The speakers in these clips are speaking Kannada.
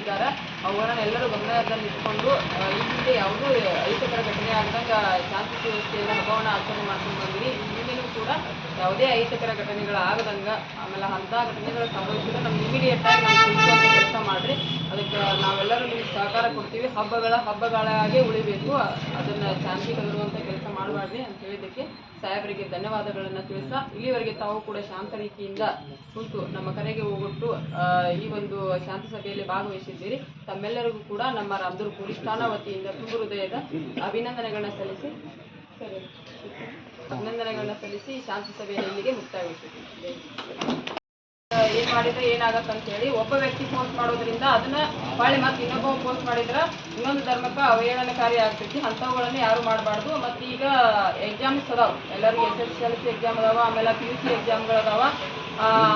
ತಿಳಿಸಿದ್ದಾರೆ. ಅವುಗಳನ್ನು ಎಲ್ಲರೂ ಗಮನದಲ್ಲಿಟ್ಟುಕೊಂಡು ಈ ಹಿಂದೆ ಯಾವುದೂ ಅಹಿತಕರ ಘಟನೆ ಆಗದಂಗೆ ಶಾಂತಿ ಸುವ್ಯವಸ್ಥೆಯಿಂದ ಹಬ್ಬವನ್ನು ಆಚರಣೆ ಮಾಡ್ಕೊಂಡು ಬಂದಿರಿ. ಮುಂದೆನೂ ಕೂಡ ಯಾವುದೇ ಅಹಿತಕರ ಘಟನೆಗಳಾಗದಂಗೆ ಆಮೇಲೆ ಅಂಥ ಘಟನೆಗಳು ಸಂಭವಿಸಿದ್ರೆ ನಮ್ಗೆ ಇಮಿಡಿಯೇಟ್ ಆಗಿ ನಾವು ತಿಳಿಸುವಂಥ ಕೆಲಸ ಮಾಡಿರಿ. ಅದಕ್ಕೆ ನಾವೆಲ್ಲರೂ ನಿಮ್ಗೆ ಸಹಕಾರ ಕೊಡ್ತೀವಿ. ಹಬ್ಬಗಳಾಗೇ ಉಳಿಬೇಕು, ಅದನ್ನು ಶಾಂತಿ ಕದರುವಂಥ ಕೆಲಸ ಮಾಡಬಾರ್ದು ಅಂತ ಹೇಳಿದ್ದಕ್ಕೆ ಸಾಹೇಬರಿಗೆ ಧನ್ಯವಾದಗಳನ್ನು ತಿಳಿಸ್ತಾ, ಇಲ್ಲಿವರೆಗೆ ತಾವು ಕೂಡ ಶಾಂತ ರೀತಿಯಿಂದ ಕುಂತು ನಮ್ಮ ಕರೆಗೆ ಹೋಗೊಟ್ಟು ಈ ಒಂದು ಶಾಂತಿ ಸಭೆಯಲ್ಲಿ ಭಾಗವಹಿಸಿದ್ದೀರಿ. ತಮ್ಮೆಲ್ಲರಿಗೂ ಕೂಡ ನಮ್ಮ ರಾಮದುರ್ಗ ಪೊಲೀಸ್ ಠಾಣಾ ವತಿಯಿಂದ ತುಂಬ ಹೃದಯದ ಅಭಿನಂದನೆಗಳನ್ನ ಸಲ್ಲಿಸಿ ಶಾಂತಿ ಸಭೆಯನ್ನು ಇಲ್ಲಿಗೆ ಮುಕ್ತಾಯಗೊಳಿಸಿದ್ದೀವಿ. ಏನ್ ಮಾಡಿದ್ರೆ ಏನಾಗತ್ತಂತ ಹೇಳಿ ಒಬ್ಬ ವ್ಯಕ್ತಿ ಪೋಸ್ಟ್ ಮಾಡೋದ್ರಿಂದ ಅದನ್ನ ಹೊಳ್ಳಿ ಮತ್ತೆ ಇನ್ನೊಬ್ಬ ಪೋಸ್ಟ್ ಮಾಡಿದ್ರೆ ಇನ್ನೊಂದು ಧರ್ಮಕ್ಕೆ ಅವಹೇಳನಕಾರಿ ಆಗ್ತೈತಿ. ಅಂಥವುಗಳನ್ನ ಯಾರು ಮಾಡಬಾರ್ದು. ಮತ್ತು ಈಗ ಎಕ್ಸಾಮ್ಸ್ ಅದಾವ, ಎಲ್ಲರಿಗೂ SSLC ಎಕ್ಸಾಮ್ ಅದಾವ, ಆಮೇಲೆ PUC ಎಕ್ಸಾಮ್ಗಳದಾವ.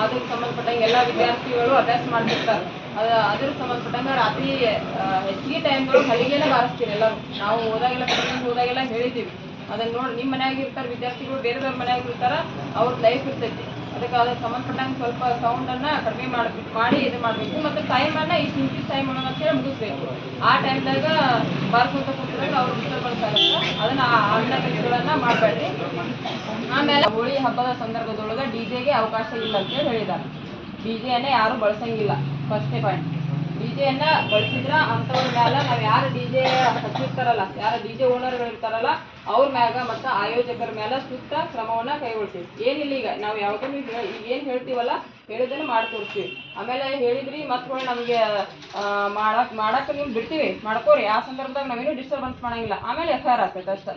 ಅದಕ್ಕೆ ಸಂಬಂಧಪಟ್ಟಂಗೆ ಎಲ್ಲ ವಿದ್ಯಾರ್ಥಿಗಳು ಅಭ್ಯಾಸ ಮಾಡ್ತಿರ್ತಾರೆ. ಅದ್ರ ಸಂಬಂಧಪಟ್ಟಂಗೆ ರಾತ್ರಿ ಹೆಚ್ಚಿಗೆ ಟೈಮ್ಗಳು ಹಳ್ಳಿಗೆಲ್ಲ ಬಾರಿಸ್ತೀರಿ. ಎಲ್ಲರೂ ನಾವು ಹೋದಾಗೆಲ್ಲ ಹೇಳಿದ್ದೀವಿ. ಅದನ್ನ ನೋಡಿ ನಿಮ್ಮ ಮನ್ಯಾಗ ಇರ್ತಾರೆ ವಿದ್ಯಾರ್ಥಿಗಳು, ಬೇರೆದವ್ರ ಮನ್ಯಾಗ ಇರ್ತಾರೆ, ಅವ್ರ ಲೈಫ್ ಇರ್ತೈತಿ. ಅದಕ್ಕೆ ಸಂಬಂಧಪಟ್ಟಂಗೆ ಸ್ವಲ್ಪ ಸೌಂಡನ್ನು ಕಡಿಮೆ ಮಾಡಿ ಇದು ಮಾಡಬೇಕು. ಮತ್ತು ಟೈಮನ್ನು ಇಷ್ಟು ಟೈಮ್ ಅನ್ನೋದು ಅಂತೇಳಿ ಮುಗಿಸ್ಬೇಕು. ಆ ಟೈಮ್ದಾಗ ಬಾರಿಸ್ಕೊಂತ ಕೂತ್ರೆ ಅವ್ರು ಡಿಸ್ಟರ್ಬೆನ್ಸ್ ಆಗುತ್ತೆ. ಅದನ್ನು ಅಣ್ಣ ಕೆಲಸಗಳನ್ನು ಮಾಡಬೇಡ್ರಿ. ಆಮೇಲೆ ಹೋಳಿ ಹಬ್ಬದ ಸಂದರ್ಭದೊಳಗೆ DJಗೆ ಅವಕಾಶ ಇಲ್ಲ ಅಂತೇಳಿ ಹೇಳಿದ್ದಾರೆ. DJಯನ್ನೇ ಯಾರೂ ಬಳಸಂಗಿಲ್ಲ. ಫಸ್ಟ್ನೇ ಪಾಯಿಂಟ್, DJಯನ್ನು ಬಳಸಿದ್ರೆ ಅಂಥವ್ರ ಮ್ಯಾಲ ನಾವು ಯಾರು DJ ಹಚ್ಚಿರ್ತಾರಲ್ಲ, ಯಾರು DJ ಓನರ್ಗಳು ಇರ್ತಾರಲ್ಲ ಅವ್ರ ಮ್ಯಾಗ ಮತ್ತು ಆಯೋಜಕರ ಮೇಲೆ ಸೂಕ್ತ ಕ್ರಮವನ್ನು ಕೈಗೊಳ್ತೀವಿ. ಏನಿಲ್ಲ, ಈಗ ನಾವು ಯಾವುದನ್ನು ಈಗ ಏನು ಹೇಳ್ತೀವಲ್ಲ ಹೇಳಿದ್ದನ್ನು ಮಾಡಿಕೊಡ್ತೀವಿ. ಆಮೇಲೆ ಹೇಳಿದ್ರಿ ಮತ್ತು ನಮಗೆ ಮಾಡಕ್ಕೆ ನೀವು ಬಿಡ್ತೀವಿ, ಮಾಡ್ಕೋರಿ. ಆ ಸಂದರ್ಭದಾಗ ನಾವೇನು ಡಿಸ್ಟರ್ಬೆನ್ಸ್ ಮಾಡೋಂಗಿಲ್ಲ. ಆಮೇಲೆ FIR ಆಗ್ತೈತೆ ಅಷ್ಟೇ.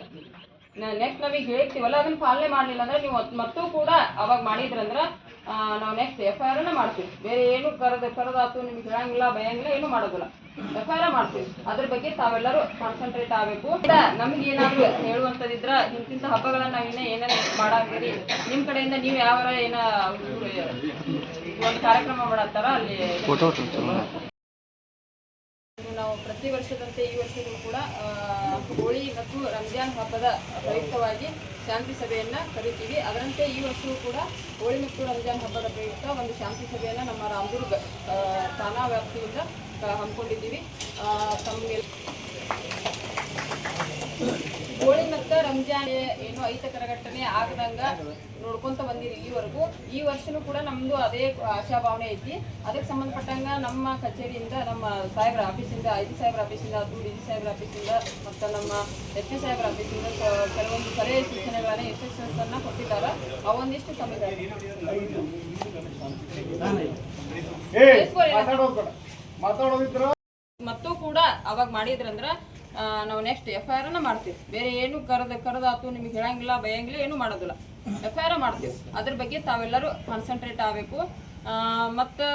ನೆಕ್ಸ್ಟ್ ನಾವೀಗ ಹೇಳ್ತೀವಲ್ಲ ಅದನ್ನು ಪಾಲನೆ ಮಾಡಲಿಲ್ಲ ಅಂದರೆ ನೀವು ಮತ್ತೂ ಕೂಡ ಅವಾಗ ಮಾಡಿದ್ರಂದ್ರೆ ನಾವು ನೆಕ್ಸ್ಟ್ FIR ಮಾಡ್ತೀವಿ. ಬೇರೆ ಏನು ಕರೆದಾತು ನಿಮ್ಗೆ ಹೇಳಂಗಿಲ್ಲ, ಭಯಂಗಿಲ್ಲ, ಏನು ಮಾಡೋದಿಲ್ಲ. FIR ಮಾಡ್ತೀವಿ. ಅದ್ರ ಬಗ್ಗೆ ತಾವೆಲ್ಲರೂ ಕಾನ್ಸಂಟ್ರೇಟ್ ಆಗಬೇಕು. ನಮ್ಗೆ ಏನಾದರೂ ಹೇಳುವಂಥದ್ದಿದ್ರೆ ಇಂತಿಂಥ ಹಬ್ಬಗಳನ್ನ ನಾವು ಏನೇನು ಮಾಡಾಕ್ತೀರಿ, ನಿಮ್ಮ ಕಡೆಯಿಂದ ನೀವು ಯಾವ ಒಂದು ಕಾರ್ಯಕ್ರಮ ಮಾಡತ್ತಾರ ಅಲ್ಲಿ ನಾವು ಪ್ರತಿ ವರ್ಷದಂತೆ ಈ ವರ್ಷದೂ ಕೂಡ ಹೋಳಿ ಮತ್ತು ರಂಜಾನ್ ಹಬ್ಬದ ಪ್ರಯುಕ್ತವಾಗಿ ಶಾಂತಿ ಸಭೆಯನ್ನು ಕರಿತೀವಿ. ಅದರಂತೆ ಈ ವರ್ಷವೂ ಕೂಡ ಹೋಳಿ ಮತ್ತು ರಂಜಾನ್ ಹಬ್ಬದ ಪ್ರಯುಕ್ತ ಒಂದು ಶಾಂತಿ ಸಭೆಯನ್ನು ನಮ್ಮ ರಾಮದುರ್ಗ ಠಾಣಾ ವ್ಯಾಪ್ತಿಯಿಂದ ಹಮ್ಮಿಕೊಂಡಿದ್ದೀವಿ. ತಮಗೆ ಹೋಳಿ ಮತ್ತು ರಂಜಾನ್ ಏನು ಅಹಿತಕರ ಘಟನೆ ಆಗದಂಗೆ ನೋಡ್ಕೊಂತ ಬಂದಿರಿ ಇಲ್ಲಿವರೆಗೂ. ಈ ವರ್ಷನೂ ಕೂಡ ನಮ್ಮದು ಅದೇ ಆಶಾಭಾವನೆ ಐತಿ. ಅದಕ್ಕೆ ಸಂಬಂಧಪಟ್ಟಂಗೆ ನಮ್ಮ ಕಚೇರಿಯಿಂದ, ನಮ್ಮ ಸಾಹೇಬ್ರ ಆಫೀಸಿಂದ, IG ಸಾಹೇಬ್ರ ಆಫೀಸಿಂದ, DG ಸಾಹೇಬ್ರ ಆಫೀಸಿಂದ ಮತ್ತು ನಮ್ಮ SP ಸಾಹೇಬ್ರ ಆಫೀಸಿಂದ ಕೆಲವೊಂದು ಸಲಹೆ ಸೂಚನೆಗಳನ್ನು ಇನ್ಸ್ಟ್ರಕ್ಷನ್ಸನ್ನು ಕೊಟ್ಟಿದ್ದಾರೆ. ಅವೊಂದಿಷ್ಟು ಮತ್ತೂ ಕೂಡ ಅವಾಗ ಮಾಡಿದ್ರಂದ್ರೆ ನಾವು ನೆಕ್ಸ್ಟ್ FIR ಮಾಡ್ತೀವಿ. ಬೇರೆ ಏನು ಕರೆದಾತು ನಿಮಗೆ ಹೇಳಂಗಿಲ್ಲ, ಭಯಂಗಿಲ್ಲ, ಏನು ಮಾಡೋದಿಲ್ಲ. FIR ಮಾಡ್ತೀವಿ. ಅದ್ರ ಬಗ್ಗೆ ತಾವೆಲ್ಲರೂ ಕಾನ್ಸಂಟ್ರೇಟ್ ಆಗಬೇಕು. ಮತ್ತು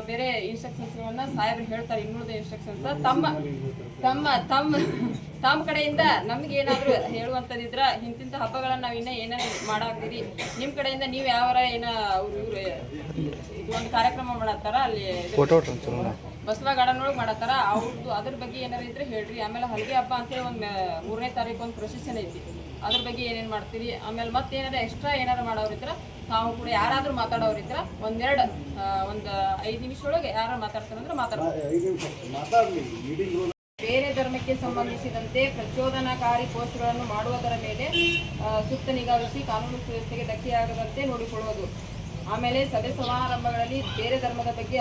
ಬೇರೆ ಇನ್ಸ್ಟ್ರಕ್ಷನ್ಸ್ಗಳನ್ನ ಸಾಹೇಬ್ರು ಹೇಳ್ತಾರೆ. ಇನ್ನುಳಿದ ಇನ್ಸ್ಟ್ರಕ್ಷನ್ಸ್ ತಮ್ಮ ಕಡೆಯಿಂದ ನಮ್ಗೆ ಏನಾದರೂ ಹೇಳುವಂಥದ್ದಿದ್ರೆ ಇಂತಿಂಥ ಹಬ್ಬಗಳನ್ನು ನಾವು ಇನ್ನೂ ಏನೇನು ಮಾಡಾಕ್ತೀರಿ, ನಿಮ್ಮ ಕಡೆಯಿಂದ ನೀವು ಯಾವಾರ ಏನೋ ಇವರು ಒಂದು ಕಾರ್ಯಕ್ರಮ ಮಾಡತ್ತಾರ ಅಲ್ಲಿ ಬಸವ ಗಾರ್ಡನ್ ಒಳಗೆ ಮಾಡತ್ತಾರ, ಅವ್ರದ್ದು ಅದ್ರ ಬಗ್ಗೆ ಏನಾರು ಇದ್ರೆ ಹೇಳ್ರಿ. ಆಮೇಲೆ ಹಲ್ಗೆ ಹಬ್ಬ ಅಂತೇಳಿ ಒಂದು 3ನೇ ತಾರೀಕು ಒಂದು ಪ್ರೊಸೆಷನ್ ಐತಿ, ಅದ್ರ ಬಗ್ಗೆ ಏನೇನು ಮಾಡ್ತೀರಿ. ಆಮೇಲೆ ಮತ್ತೆ ಏನಾರು ಎಕ್ಸ್ಟ್ರಾ ಏನಾರು ಮಾಡೋರಿದ್ರೆ ತಾವು ಕೂಡ ಯಾರಾದರೂ ಮಾತಾಡೋರಿದ್ರೆ ಒಂದು 5 ನಿಮಿಷ ಒಳಗೆ ಯಾರು ಮಾತಾಡ್ತಾರಂದ್ರೆ ಮಾತಾಡ್ತಾರೆ. ಬೇರೆ ಧರ್ಮಕ್ಕೆ ಸಂಬಂಧಿಸಿದಂತೆ ಪ್ರಚೋದನಾಕಾರಿ ಪೋಸ್ಟ್ಗಳನ್ನು ಮಾಡುವುದರ ಮೇಲೆ ಸೂಕ್ತ ನಿಗಾ ವಹಿಸಿ ಕಾನೂನು ಸುವ್ಯವಸ್ಥೆಗೆ ಧಕ್ಕೆಯಾಗದಂತೆ ನೋಡಿಕೊಳ್ಳುವುದು. ಆಮೇಲೆ ಸಭೆ ಸಮಾರಂಭಗಳಲ್ಲಿ ಬೇರೆ ಧರ್ಮದ ಬಗ್ಗೆ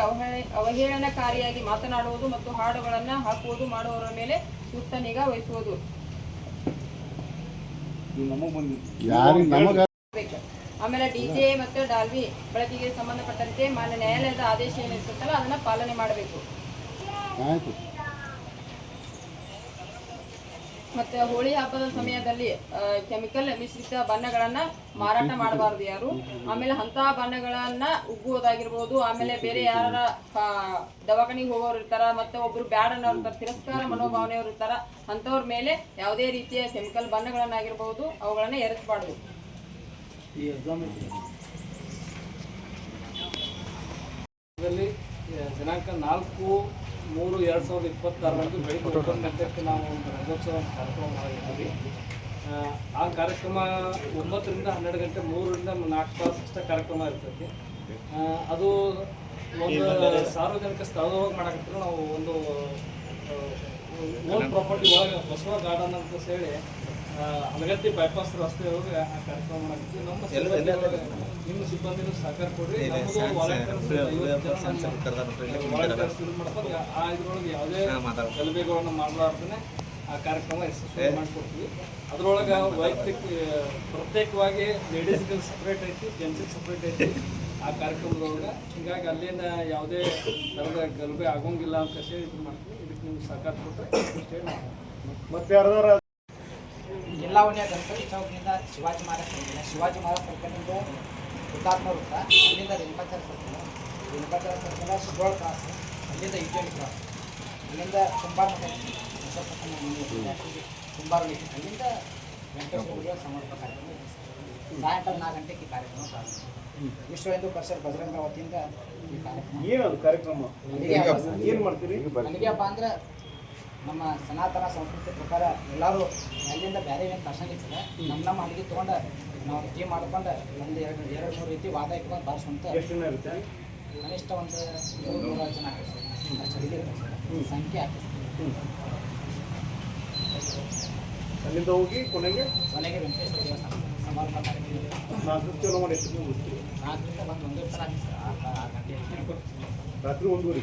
ಅವಹೇಳನಕಾರಿಯಾಗಿ ಮಾತನಾಡುವುದು ಮತ್ತು ಹಾಡುಗಳನ್ನು ಹಾಕುವುದು ಮಾಡುವವರ ಮೇಲೆ ಸೂಕ್ತ ನಿಗಾ ವಹಿಸುವುದು. ಆಮೇಲೆ DJ ಮತ್ತು ಡಾಲ್ಬಿ ಬಳಕೆಗೆ ಸಂಬಂಧಪಟ್ಟಂತೆ ಮಾನ್ಯ ನ್ಯಾಯಾಲಯದ ಆದೇಶ ಏನಿರ್ತಲ್ಲ ಅದನ್ನ ಪಾಲನೆ ಮಾಡಬೇಕು. ಮತ್ತು ಹೋಳಿ ಹಬ್ಬದ ಸಮಯದಲ್ಲಿ ಕೆಮಿಕಲ್ ಮಿಶ್ರಿತ ಬಣ್ಣಗಳನ್ನು ಮಾರಾಟ ಮಾಡಬಾರ್ದು ಯಾರು. ಆಮೇಲೆ ಅಂತಹ ಬಣ್ಣಗಳನ್ನು ಉಗ್ಗುವುದಾಗಿರ್ಬೋದು. ಆಮೇಲೆ ಬೇರೆ ಯಾರ ದವಾಖಾನಿಗೆ ಹೋಗೋರು ಇರ್ತಾರ, ಮತ್ತು ಒಬ್ರು ಬ್ಯಾಡ್ ಅನ್ನೋರು ಇರ್ತಾರೆ, ತಿರಸ್ಕಾರ ಮನೋಭಾವನೆಯವರು ಇರ್ತಾರ, ಅಂಥವ್ರ ಮೇಲೆ ಯಾವುದೇ ರೀತಿಯ ಕೆಮಿಕಲ್ ಬಣ್ಣಗಳನ್ನಾಗಿರ್ಬೋದು ಅವುಗಳನ್ನು ಎರಚಬಾರ್ದು. ದಿನಾಂಕ 4/3/2026 ಬೆಳಗ್ಗೆ 9 ಗಂಟೆಗೆ ನಾವು ಒಂದು ರಂಗೋತ್ಸವ ಕಾರ್ಯಕ್ರಮ ಮಾಡಿದ್ದೀವಿ. ಆ ಕಾರ್ಯಕ್ರಮ 9 ರಿಂದ 12 ಗಂಟೆ, 3 ರಿಂದ 4 ತಾಸು ಅಷ್ಟೇ ಕಾರ್ಯಕ್ರಮ ಇರ್ತೈತಿ. ಅದು ಒಂದು ಸಾರ್ವಜನಿಕ ಸ್ಥಳದೊಳಗೆ ಮಾಡಕತ್ತಿಲ್ಲ. ನಾವು ಒಂದು ಓನ್ ಪ್ರಾಪರ್ಟಿ ಒಳಗೆ ಬಸವ ಗಾರ್ಡನ್ ಅಂತ ಹೇಳಿ ಹಲಗತ್ತಿ ಬೈಪಾಸ್ ರಸ್ತೆ ಒಳಗೆ ಆ ಕಾರ್ಯಕ್ರಮ ಮಾಡಕತ್ತೀವಿ. ನಮ್ಮ ಸಿಬ್ಬಂದಿ ನಿಮ್ಮ ಸಿಬ್ಬಂದಿನೂ ಸಹಕಾರ ಕೊಡ್ರಿ. ವಾಲಂಟಿಯರ್ಸ್ ಮಾಡ್ಕೊಂಡು ಆ ಇದ್ರೊಳಗೆ ಯಾವುದೇ ಗಲಭೆಗಳನ್ನು ಮಾಡಲಾರ್ದೇ ಆ ಕಾರ್ಯಕ್ರಮ ಯಶಸ್ವಿ ಮಾಡಿಕೊಡ್ತೀವಿ. ಅದರೊಳಗೆ ಪ್ರತ್ಯೇಕವಾಗಿ ಲೇಡೀಸ್ಗೆ ಸಪ್ರೇಟ್ ಐತಿ, ಜೆಂಟ್ಸಿಗೆ ಸಪ್ರೇಟ್ ಐತಿ ಆ ಕಾರ್ಯಕ್ರಮದೊಳಗೆ. ಹೀಗಾಗಿ ಅಲ್ಲಿಂದ ಯಾವುದೇ ಥರದ ಗಲಭೆ ಆಗೋಂಗಿಲ್ಲ ಅಂತ ಹೇಳಿ ಇದು ಮಾಡ್ತೀವಿ. ಇದಕ್ಕೆ ನೀವು ಸಹಕಾರ ಕೊಟ್ಟರೆ ಮತ್ತೆ ಯಾರ್ದಾರ ಜಿಲ್ಲಾ ವಲಯ ಗಣಪತಿ ಚೌಕಿನಿಂದ ಶಿವಾಜಿ ಮಹಾರಾಜ್ ಸರ್ಕಲ್, ಶಿವಾಜಿ ಮಹಾರಾಜ್ ಸರ್ಕಲ್ನಿಂದ ಹುತಾತ್ಮ ವೃತ್ತ, ಅಲ್ಲಿಂದ Renukacharya circle, Renukacharya circle Sudola cross, ಅಲ್ಲಿಂದ ಯುಟಿಎಲ್ ಕ್ರಾಸ್, ಅಲ್ಲಿಂದ ಕುಂಬಾರ ಕುಂಬಾರ ಅಲ್ಲಿಂದ ವೆಂಕಟೇಶ್ವರ ಸಮರ್ಪಕ ಕಾರ್ಯಕ್ರಮ ಸಾಯಂಕಾಲ 4 ಗಂಟೆಗೆ ಈ ಕಾರ್ಯಕ್ರಮ ಪ್ರಾರಂಭ. ವಿಶ್ವ ಹಿಂದೂ ಪರಿಷತ್ ಬಜರಂಗ ವತಿಯಿಂದ ಈ ಕಾರ್ಯಕ್ರಮ. ಏನದು ಕಾರ್ಯಕ್ರಮ? ಏನು ಮಾಡ್ತೀರಿ? ಅಲ್ಲಿಗೆ ಹಬ್ಬ ಅಂದ್ರೆ ನಮ್ಮ ಸನಾತನ ಸಂಸ್ಕೃತಿ ಪ್ರಕಾರ ಎಲ್ಲರೂ ಅಲ್ಲಿಂದ ಬೇರೆ ಏನು ಭಾಷಣ ಇರ್ತದೆ, ನಮ್ಮ ಅಲ್ಲಿಗೆ ತೊಗೊಂಡು ನಾವು ಟೀಮ್ ಮಾಡ್ಕೊಂಡು ಒಂದು 2-3 ರೀತಿ ವಾದ ಇಟ್ಕೊಂಡು ಬಾರಿಸುವಂತ. ಎಷ್ಟು ಜನ ಇರುತ್ತೆ? ಕನಿಷ್ಠ ಒಂದು 300 ಜನ ಆಗ್ತದೆ ಅಷ್ಟು ಹಿಡಿದಿರುತ್ತೆ ಸಂಖ್ಯೆ ಆಗ್ತದೆ. ಅಲ್ಲಿಂದ ಹೋಗಿ ಕೊನೆಗೆ ವೆಂಕಟೇಶ್ವರ ದೇವಸ್ಥಾನ ಸಮಾರಂಭ ಕಾರ್ಯಕ್ರಮ 4 ಚಲೋ ಮಾಡಿ ಎಷ್ಟು ಜನ ಹೋಗ್ತೀರಿ? 4ರಿಂದ ಬಂದು ಒಂದೇ ಥರ ಆಗ್ತದೆ ಸರ್. 6 ಗಂಟೆ ರಾತ್ರಿ 1:30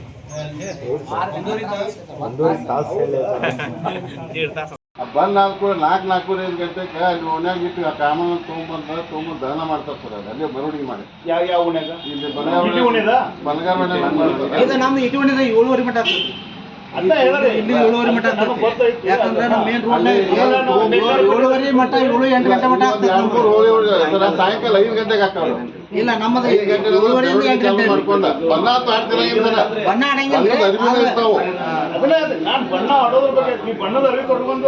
ಬಂದ್ ನಾಲ್ಕೂವರೆ 4-4:45 ಗಂಟೆಗೆ ಅಲ್ಲಿ ಓಣ್ಯಾಗ ಇಟ್ಟು ಆ ಕಾಮನ್ ತೊಗೊಂಬಂದು ದಹನ ಮಾಡ್ತಾರೆ ಸರ್. ಅದು ಅಲ್ಲೇ ಮೆರವಣಿಗೆ ಮಾಡಿ ಯಾವ ಓಣ್ಯಾಗ? ಇಲ್ಲಿ ಬನಗಾರ ಇದು ನಮ್ಮ ಇಟುವಣಿದ 7:30 ಮಟ್ಟ ಆಗ್ತದೆ. ಇಲ್ಲಿ 7:30 ಮಟ್ಟ ಆಗ್ತದೆ. ಯಾಕಂದ್ರೆ ನಮ್ಮ ಮೇನ್ ರೋಡ್ 7:30 ಮಟ್ಟ 7-8 ಗಂಟೆ ಮಟ್ಟ ಆಗ್ತದೆ. ಸಾಯಂಕಾಲ 5 ಗಂಟೆಗೆ ಹಾಕವ್ರು. ಇಲ್ಲ ನಮ್ಮದು 7:30 8 ಗಂಟೆ ಮಾಡ್ಕೊಂಡ ಬಣ್ಣ ಬಣ್ಣ ಆಡಂಗಿಲ್ಲ. ನಾನು ಬಣ್ಣ ಆಡೋದ್ರ ಬಗ್ಗೆ ನೀವು ಬಣ್ಣದ ಅರಿವು ಕೊಟ್ಕೊಂಡು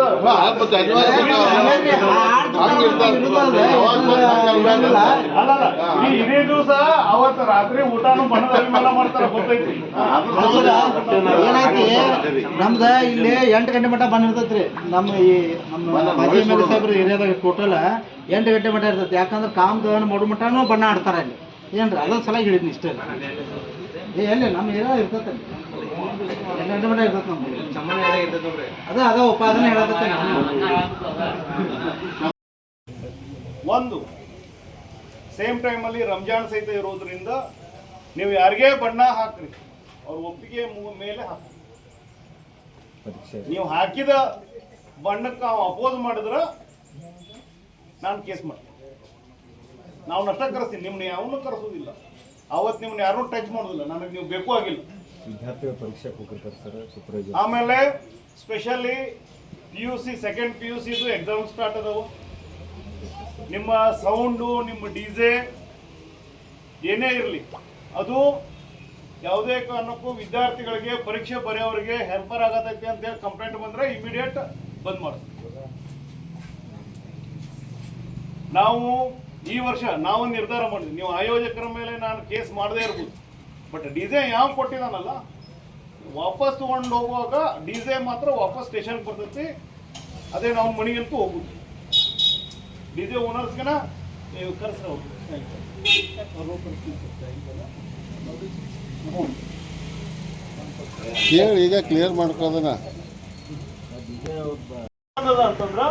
ಇದೇ ದಿವಸ ಅವತ್ತು ರಾತ್ರಿ ಊಟನು ಬಣ್ಣದ ಅರಿವೆಲ್ಲ ಮಾಡ್ತಾರೆ ಗೊತ್ತೈತಿ. ಏನೈತಿ ನಮ್ದ ಇಲ್ಲಿ 8 ಗಂಟೆ ಮಟ್ಟ ಬಣ್ಣ ಇರ್ತೈತ್ರಿ. ನಮ್ಮ ಈ ನಮ್ಮ ಮಾಜಿ ಎಮ್.ಎಲ್.ಎ ಸಾಹೇಬ್ರ ಏರಿಯಾದಾಗ ಟೋಟಲ್ 8 ಗಂಟೆ ಮಟ್ಟ ಇರ್ತೈತಿ. ಯಾಕಂದ್ರೆ ಕಾಮದವನ ಮಾಡೋ ಮಟ್ಟನೂ ಬಣ್ಣ ಆಡ್ತಾರೆ ಅಲ್ಲಿ. ಏನ್ರಿ ಅದೊಂದು ಸಲ ಹೇಳಿದ್ನಿ ಇಷ್ಟೇ. ಎಲ್ಲಿ ನಮ್ಮ ಏರಿಯಾ ಇರ್ತೈತೆ 8 ಗಂಟೆ ಮಟ್ಟ ಇರ್ತೈತೆ ನಮ್ಗೆ. ಅದ ಉಪಾದನೆ ಹೇಳತ್ತೆ. ಒಂದು ಸೇಮ್ ಟೈಮಲ್ಲಿ ರಂಜಾನ್ ಸಹಿತ ಇರೋದ್ರಿಂದ ನೀವು ಯಾರಿಗೇ ಬಣ್ಣ ಹಾಕ್ರಿ ಅವ್ರ ಒಪ್ಪಿಗೆ ಮೇಲೆ ಹಾಕ್ರಿ. ನೀವು ಹಾಕಿದ ಬಣ್ಣಕ್ಕೆ ಅಪೋಸ್ ಮಾಡಿದ್ರೆ ನಾನು ಕೇಸ್ ಮಾಡ್ತೀನಿ. ನಾವು ನಷ್ಟ ಕರೆಸ್ತೀನಿ, ನಿಮ್ಮನ್ನ ಯಾವನ್ನೂ ಕರೆಸೋದಿಲ್ಲ. ಅವತ್ತು ನಿಮ್ಮನ್ನ ಯಾರನ್ನೂ ಟಚ್ ಮಾಡೋದಿಲ್ಲ. ನನಗೆ ನೀವು ಬೇಕು ಆಗಿಲ್ಲ. ವಿದ್ಯಾರ್ಥಿಗಳ ಪರೀಕ್ಷೆ ಹೋಗಿರ್ತಾರೆ ಸರ್ ಸೂಪರ್ವೈಸರ್. ಆಮೇಲೆ ಸ್ಪೆಷಲಿ PUC ಸೆಕೆಂಡ್ PUCದು ಎಕ್ಸಾಮ್ ಸ್ಟಾರ್ಟ್ ಅದಾವು. ನಿಮ್ಮ ಸೌಂಡು, ನಿಮ್ಮ DJ ಏನೇ ಇರಲಿ ಅದು ಯಾವುದೇ ಕಾರಣಕ್ಕೂ ವಿದ್ಯಾರ್ಥಿಗಳಿಗೆ ಪರೀಕ್ಷೆ ಬರೆಯೋರಿಗೆ ಹೆಲ್ಪರ್ ಆಗತೈತಿ ಅಂತೇಳಿ ಕಂಪ್ಲೇಂಟ್ ಬಂದರೆ ಇಮಿಡಿಯೇಟ್ ಬಂದ್ ಮಾಡ್ತೀವಿ. ನಾವು ಈ ವರ್ಷ ನಾವು ನಿರ್ಧಾರ ಮಾಡಿದ್ವಿ, ನೀವು ಆಯೋಜಕರ ಮೇಲೆ ನಾನು ಕೇಸ್ ಮಾಡದೇ ಇರ್ಬೋದು, ಬಟ್ DJ ಯಾವ ಕೊಟ್ಟಿದ್ದಾನಲ್ಲ ವಾಪಸ್ ತೊಗೊಂಡು ಹೋಗುವಾಗ DJ ಮಾತ್ರ ವಾಪಸ್ ಸ್ಟೇಷನ್ಗೆ ಬರ್ತೈತಿ. ಅದೇ ನಾವು ಮನೆಗಂತೂ ಹೋಗುದು. DJ ಓನರ್ಸ್ಗೆನ ನೀವು ಕರೆಸ್ರೆ ಹೋಗ್ತೀವಿ. ಕೇಳಿ ಈಗ ಕ್ಲಿಯರ್ ಮಾಡ್ಕೋದನ ಅಂತಂದ್ರ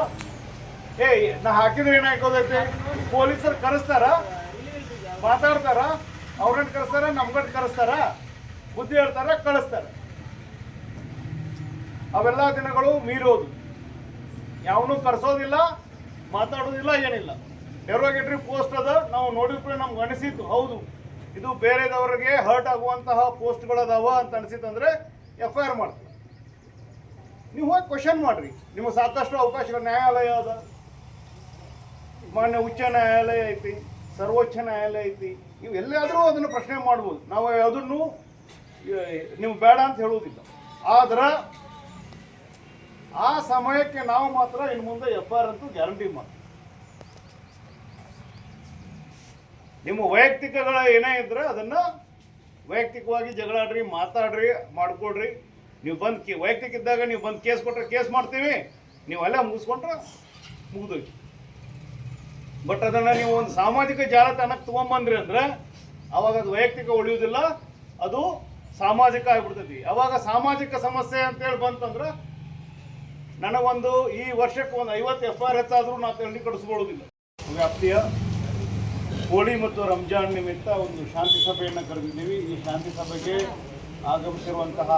ನಾ ಹಾಕಿದ್ರೆ ಏನಾಗೋದೈತಿ, ಪೊಲೀಸರು ಕರೆಸ್ತಾರ, ಮಾತಾಡ್ತಾರ, ಅವ್ರನ್ನ ಕರೆಸ್ತಾರ, ನಮ್ಗಟ್ಟು ಕರೆಸ್ತಾರ, ಬುದ್ಧಿ ಹೇಳ್ತಾರ, ಕಳಿಸ್ತಾರ. ಅವೆಲ್ಲ ದಿನಗಳು ಮೀರೋದು. ಯಾವನು ಕರೆಸೋದಿಲ್ಲ, ಮಾತಾಡೋದಿಲ್ಲ, ಏನಿಲ್ಲ. ಡೆರೋಗೇಟರಿ ಪೋಸ್ಟ್ ಅದ, ನಾವು ನೋಡಿದ್ರೆ ನಮ್ಗೆ ಅನಿಸಿತ್ತು ಹೌದು ಇದು ಬೇರೆದವರಿಗೆ ಹರ್ಟ್ ಆಗುವಂತಹ ಪೋಸ್ಟ್ಗಳದಾವ ಅಂತ ಅನಿಸಿತ್ತಂದ್ರೆ FIR ಮಾಡ್ತೀವಿ. ನೀವು ಹೋಗಿ ಕ್ವಶನ್ ಮಾಡ್ರಿ. ನಿಮಗೆ ಸಾಕಷ್ಟು ಅವಕಾಶಗಳು, ನ್ಯಾಯಾಲಯ ಅದ, ಮಾನ್ಯ ಉಚ್ಚ ನ್ಯಾಯಾಲಯ ಐತಿ, ಸರ್ವೋಚ್ಚ ನ್ಯಾಯಾಲಯ ಐತಿ. ನೀವು ಎಲ್ಲಾದರೂ ಅದನ್ನು ಪ್ರಶ್ನೆ ಮಾಡ್ಬೋದು. ನಾವು ಯಾವುದನ್ನು ನೀವು ಬೇಡ ಅಂತ ಹೇಳೋದಿಲ್ಲ. ಆದ್ರೆ ಆ ಸಮಯಕ್ಕೆ ನಾವು ಮಾತ್ರ ಇನ್ನು ಮುಂದೆ FIR ಅಂತೂ ಗ್ಯಾರಂಟಿ ಮಾಡ್ತೀವಿ. ನಿಮ್ಮ ವೈಯಕ್ತಿಕಗಳ ಏನೇ ಇದ್ರೆ ಅದನ್ನು ವೈಯಕ್ತಿಕವಾಗಿ ಜಗಳಾಡ್ರಿ, ಮಾತಾಡ್ರಿ, ಮಾಡ್ಕೊಡ್ರಿ. ನೀವು ಬಂದು ವೈಯಕ್ತಿಕ ಇದ್ದಾಗ ನೀವು ಬಂದು ಕೇಸ್ ಕೊಟ್ಟರೆ ಕೇಸ್ ಮಾಡ್ತೀವಿ, ನೀವು ಅಲ್ಲೇ ಮುಗಿಸ್ಕೊಂಡ್ರೆ ಮುಗಿದೋಯ್ತು. ಬಟ್ ಅದನ್ನು ನೀವು ಒಂದು ಸಾಮಾಜಿಕ ಜಾಲತಾಣಕ್ಕೆ ತೊಗೊಂಬಂದ್ರಿ ಅಂದರೆ ಅವಾಗ ಅದು ವೈಯಕ್ತಿಕ ಉಳಿಯೋದಿಲ್ಲ, ಅದು ಸಾಮಾಜಿಕ ಆಗಿಬಿಡ್ತೈತಿ. ಅವಾಗ ಸಾಮಾಜಿಕ ಸಮಸ್ಯೆ ಅಂತೇಳಿ ಬಂತಂದ್ರೆ ನನಗೊಂದು ಈ ವರ್ಷಕ್ಕೆ ಒಂದು 50 FIR ಹೆಚ್ಚಾದರೂ ನಾವು ತಲೆ ಕಡಿಸ್ಕೊಳ್ಳೋದಿಲ್ಲ. ವ್ಯಾಪ್ತಿಯ ಹೋಳಿ ಮತ್ತು ರಂಜಾನ್ ನಿಮಿತ್ತ ಒಂದು ಶಾಂತಿ ಸಭೆಯನ್ನು ಕರೆದಿದ್ದೀವಿ. ಈ ಶಾಂತಿ ಸಭೆಗೆ ಆಗಮಿಸಿರುವಂತಹ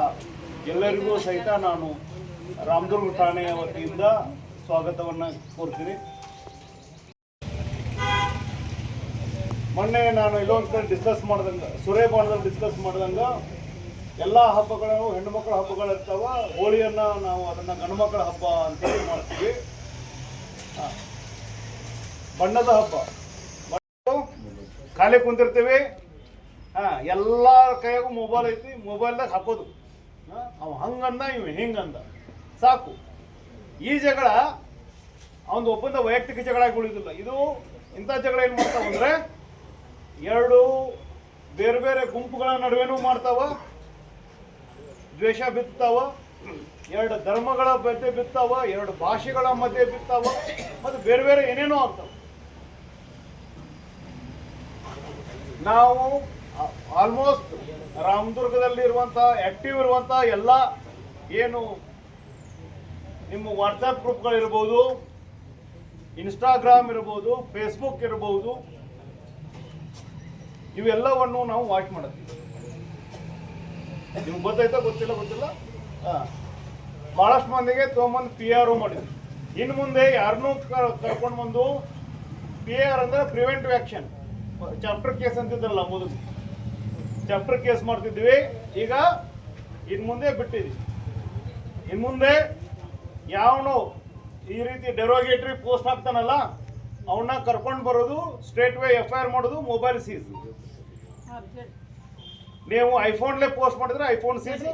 ಎಲ್ಲರಿಗೂ ಸಹಿತ ನಾನು ರಾಮದುರ್ಗ ಠಾಣೆಯ ವತಿಯಿಂದ ಸ್ವಾಗತವನ್ನು ಕೋರ್ತೀನಿ. ಮೊನ್ನೆ ನಾನು ಇಲ್ಲೊಂದು ಕಡೆ ಡಿಸ್ಕಸ್ ಮಾಡ್ದಂಗೆ ಸುರೇಬಾಣದಲ್ಲಿ ಡಿಸ್ಕಸ್ ಮಾಡ್ದಂಗೆ ಎಲ್ಲ ಹಬ್ಬಗಳು ಹೆಣ್ಣುಮಕ್ಕಳ ಹಬ್ಬಗಳು ಇರ್ತಾವ. ಹೋಳಿಯನ್ನು ನಾವು ಅದನ್ನು ಗಂಡು ಮಕ್ಕಳ ಹಬ್ಬ ಅಂತೇಳಿ ಮಾಡ್ತೀವಿ. ಬಣ್ಣದ ಹಬ್ಬ ಖಾಲಿ ಕುಂತಿರ್ತೀವಿ. ಎಲ್ಲ ಕೈಯಾಗೂ ಮೊಬೈಲ್ ಐತಿ, ಮೊಬೈಲ್ದಾಗ ಹಾಕೋದು. ಅವ ಹಂಗಂದ ಇವ ಹಿಂಗಂದ ಸಾಕು. ಈ ಜಗಳ ಅವನು ಒಬ್ಬಂದ ವೈಯಕ್ತಿಕ ಜಗಳ ಉಳಿದಿಲ್ಲ. ಇದು ಇಂಥ ಜಗಳ ಏನು ಮಾಡ್ತಾವ ಅಂದರೆ ಎರಡು ಬೇರೆ ಬೇರೆ ಗುಂಪುಗಳ ನಡುವೆನೂ ಮಾಡ್ತಾವ, ದ್ವೇಷ ಬಿತ್ತಾವ, ಎರಡು ಧರ್ಮಗಳ ಮಧ್ಯೆ ಬಿತ್ತಾವ, ಎರಡು ಭಾಷೆಗಳ ಮಧ್ಯೆ ಬಿತ್ತಾವ, ಮತ್ತು ಬೇರೆ ಬೇರೆ ಏನೇನೋ ಆಗ್ತಾವ. ನಾವು ಆಲ್ಮೋಸ್ಟ್ ರಾಮದುರ್ಗದಲ್ಲಿ ಇರುವಂಥ ಆಕ್ಟಿವ್ ಇರುವಂಥ ಎಲ್ಲ ಏನು ನಿಮ್ಮ ವಾಟ್ಸಪ್ ಗ್ರೂಪ್ಗಳಿರ್ಬೋದು, ಇನ್ಸ್ಟಾಗ್ರಾಮ್ ಇರ್ಬೋದು, ಫೇಸ್ಬುಕ್ ಇರ್ಬೋದು, ಇವೆಲ್ಲವನ್ನು ನಾವು ವಾಚ್ ಮಾಡ್ತೀವಿ. ನಿಮ್ಗೆ ಗೊತ್ತಾಯ್ತಾ ಗೊತ್ತಿಲ್ಲ. ಭಾಳಷ್ಟು ಮಂದಿಗೆ ತೊಗೊಂಬಂದು PR ಮಾಡಿದ್ವಿ. ಇನ್ನು ಮುಂದೆ ಯಾರನ್ನೂ ಕರ್ಕೊಂಡು ಬಂದು PR ಅಂದರೆ ಪ್ರಿವೆಂಟಿವ್ ಆ್ಯಕ್ಷನ್, ಚಾಪ್ಟರ್ ಕೇಸ್ ಅಂತಿದ್ರಲ್ಲ ಮೊದಲು ಚಾಪ್ಟರ್ ಕೇಸ್ ಮಾಡ್ತಿದ್ವಿ. ಈಗ ಇನ್ನು ಮುಂದೆ ಬಿಟ್ಟಿದ್ವಿ. ಇನ್ನು ಮುಂದೆ ಯಾವನು ಈ ರೀತಿ ಡೆರೋಗೇಟ್ರಿ ಪೋಸ್ಟ್ ಹಾಕ್ತಾನಲ್ಲ ಅವನ್ನ ಕರ್ಕೊಂಡು ಬರೋದು, ಸ್ಟ್ರೇಟ್ ವೇ FIR ಮಾಡೋದು, ಮೊಬೈಲ್ ಸೀಸ್. ನೀವು ಐಫೋನ್ಲೇ ಪೋಸ್ಟ್ ಮಾಡಿದ್ರೆ ಐಫೋನ್ ಸೀಸ್,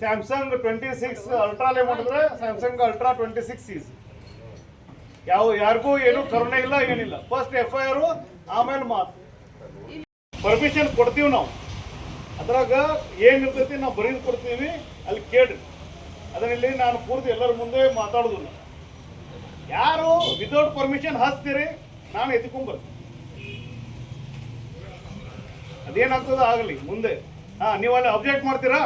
ಸ್ಯಾಮ್ಸಂಗ್ 26 ಅಲ್ಟ್ರಾಲೇ ಮಾಡಿದ್ರೆ ಸ್ಯಾಮ್ಸಂಗ್ ಅಲ್ಟ್ರಾ 26 ಸೀಸ್. ಯಾರಿಗೂ ಏನು ಕರುಣೆ ಇಲ್ಲ, ಏನಿಲ್ಲ. ಫಸ್ಟ್ FIR, ಆಮೇಲೆ ಮಾತು. ಪರ್ಮಿಷನ್ ಕೊಡ್ತೀವಿ ನಾವು. ಅದ್ರಾಗ ಏನಿರ್ತೈತಿ ನಾವು ಬರೀದು ಕೊಡ್ತೀವಿ, ಅಲ್ಲಿ ಕೇಳ್ರಿ. ಅದರಲ್ಲಿ ನಾನು ಪೂರ್ತಿ ಎಲ್ಲರ ಮುಂದೆ ಮಾತಾಡೋದಿಲ್ಲ. ಯಾರು ವಿತೌಟ್ ಪರ್ಮಿಷನ್ ಹಚ್ತೀರಿ ನಾನು ಎತ್ಕೊಂಡ್ಬರ್ತೀನಿ. ಅದೇನಾಗ್ತದ ಆಗಲಿ ಮುಂದೆ. ನೀವು ಅಲ್ಲಿ ಅಬ್ಜೆಕ್ಟ್ ಮಾಡ್ತೀರಾ,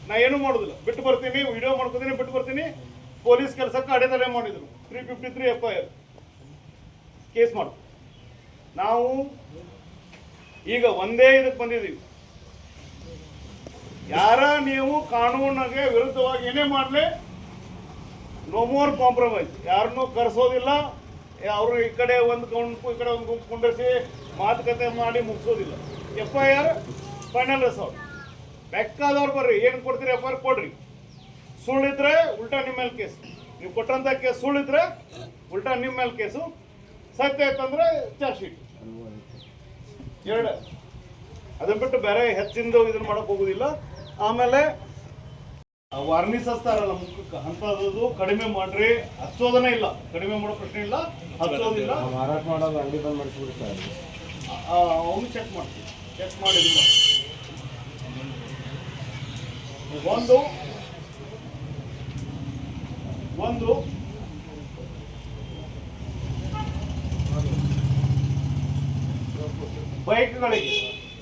ನಾ ಏನೂ ಮಾಡೋದಿಲ್ಲ, ಬಿಟ್ಟು ಬರ್ತೀನಿ, ವಿಡಿಯೋ ಮಾಡ್ಕೊತೀನಿ, ಬಿಟ್ಟು ಬರ್ತೀನಿ. ಪೊಲೀಸ್ ಕೆಲಸಕ್ಕೆ ಅಡೆತಡೆ ಮಾಡಿದ್ರು, 353 FIR ಕೇಸ್ ಮಾಡ್ತೀವಿ. ನಾವು ಈಗ ಒಂದೇ ಇದಕ್ಕೆ ಬಂದಿದ್ದೀವಿ. ಯಾರ ನೀವು ಕಾನೂನಿಗೆ ವಿರುದ್ಧವಾಗಿ ಏನೇ ಮಾಡಲಿ, ನೋ ಮೋರ್ ಕಾಂಪ್ರಮೈಸ್. ಯಾರನ್ನೂ ಕರೆಸೋದಿಲ್ಲ. ಅವರು ಈ ಕಡೆ ಒಂದು ಗುಂಪು ಈ ಕಡೆ ಒಂದು ಗುಂಪು ಕುಂಡಿಸಿ ಮಾತುಕತೆ ಮಾಡಿ ಮುಗಿಸೋದಿಲ್ಲ. FIR final resort. ಬೇಕಾದವ್ರು ಬರ್ರಿ, ಏನು ಕೊಡ್ತೀರಿ FIR ಕೊಡ್ರಿ. ಸುಳ್ಳಿದ್ರೆ ಉಲ್ಟಾ ನಿಮ್ಮ ಮೇಲೆ ಕೇಸು. ನೀವು ಕೊಟ್ಟಂಥ ಕೇಸ್ ಸುಳ್ಳಿದ್ರೆ ಉಲ್ಟಾ ನಿಮ್ಮ ಮೇಲೆ ಕೇಸು. ಸತ್ಯ ಆಯ್ತಂದ್ರೆ ಚಾರ್ಜ್ ಶೀಟ್. ಎರಡು ಅದನ್ನ ಬಿಟ್ಟು ಬೇರೆ ಹೆಚ್ಚಿಂದು ಇದನ್ನ ಮಾಡಕ್ ಹೋಗುದಿಲ್ಲ. ಆಮೇಲೆ ವಾರ್ನಿಸ್ ಹಚ್ತಾರಲ್ಲ ಮುಖಕ್ಕೆ, ಅಂಥದ್ದು ಕಡಿಮೆ ಮಾಡ್ರಿ. ಹಚ್ಚೋದನೇ ಇಲ್ಲ, ಕಡಿಮೆ ಮಾಡೋ ಪ್ರಶ್ನೆ ಇಲ್ಲ, ಹಚ್ಚೋದಿಲ್ಲ. ಮಾರಾಟ ಮಾಡೋದು ಅಂಗಡಿ ಬಂದ್ ಮಾಡಿಸ್ಬಿಡಿ ಸರ್. ಅವನು ಚೆಕ್ ಮಾಡ್ತೀವಿ, ಚೆಕ್ ಮಾಡಿ ಇದು ಮಾಡಿ. ಒಂದು ಬೈಕ್ಗಳಿಗೆ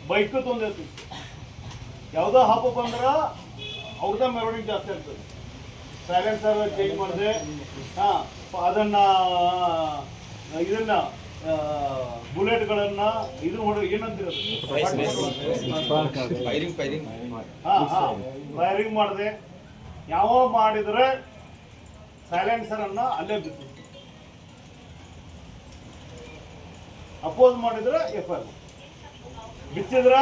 ಬೈಕ್ ತೊಂದಿರ್ತೀವಿ. ಯಾವುದೋ ಹಬ್ಬ ಬಂದ್ರೆ ಅವ್ರದ ಮೆರವಣಿಗೆ ಜಾಸ್ತಿ ಆಗ್ತದೆ. ಸೈಲೆನ್ಸರ್ ಚೇಂಜ್ ಮಾಡಿದೆ, ಇದನ್ನ ಬುಲೆಟ್ಗಳನ್ನ ಇದು ನೋಡಿ ಏನಂತಿರೋದು ಫೈರಿಂಗ್ ಮಾಡಿದೆ. ಯಾವ ಮಾಡಿದ್ರೆ ಸೈಲೆನ್ಸರ್ ಅನ್ನ ಅಲ್ಲೇ ಬಿತ್ತು. ಅಪೋಸ್ ಮಾಡಿದ್ರೆ FIR, ಬಿಚ್ಚಿದ್ರ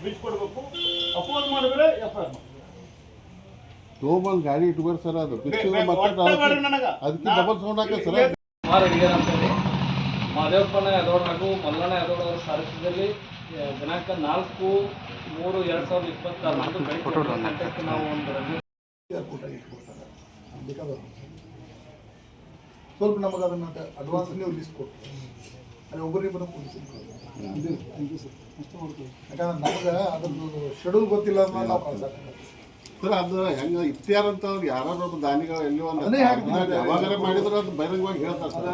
ಬಿಚ್ಚ ಕೊಡ್ಬೇಕು. ಅಪೋಸ್ ಮಾಡಿದ್ರೆ FIR. ತೊಗೊಂಬಂದು ಗಾಡಿ ಇಟ್ಕೋರಿ ಸರ್. ಅದು ಅದಕ್ಕೆ ಡಬಲ್ ಸೌಂಡ್ ಹಾಕ ಸರ್. ಮಾದೇವಪ್ಪನ ಯದೋಡ್ ಹಾಗೂ ಮಲ್ಲಣ್ಣ ಯದೋಡ್ ಅವರ ಸಾರಥ್ಯದಲ್ಲಿ ದಿನಾಂಕ 4/3/2024 ನಾವು ಒಂದು ಸ್ವಲ್ಪ ನಮಗೆ ಅದನ್ನು ಅಡ್ವಾನ್ಸ್ ನೀವು ಲಿಸ್ಟ್ ಕೊಟ್ಟು ಅಲ್ಲಿ ಒಬ್ಬರಿಬ್ಬರು ಪೊಲೀಸ್ ಇದು ಥ್ಯಾಂಕ್ ಯು ಸರ್. ಅಷ್ಟು ಮಾಡ್ತೀವಿ. ಯಾಕಂದ್ರೆ ನಮಗೆ ಅದ್ರದ್ದು ಶೆಡ್ಯೂಲ್ ಗೊತ್ತಿಲ್ಲ ಅಂದ್ರೆ ನಾವು ಕಳ್ಸಕ್ಕೆ ಸರ್ ಅದು ಹೆಂಗೆ ಇತ್ಯಾರ ಅಂತ ಅವ್ರು ಯಾರು ಒಬ್ಬ ದಾನಿಗಳು ಎಲ್ಲಿ ಒಂದು ಅದನ್ನೇ ಹೇಳ್ತೀನಿ. ಯಾವಾಗಾರ ಮಾಡಿದ್ರೆ ಅದು ಬಹಿರಂಗವಾಗಿ ಹೇಳ್ತಾರೆ ಸರ್.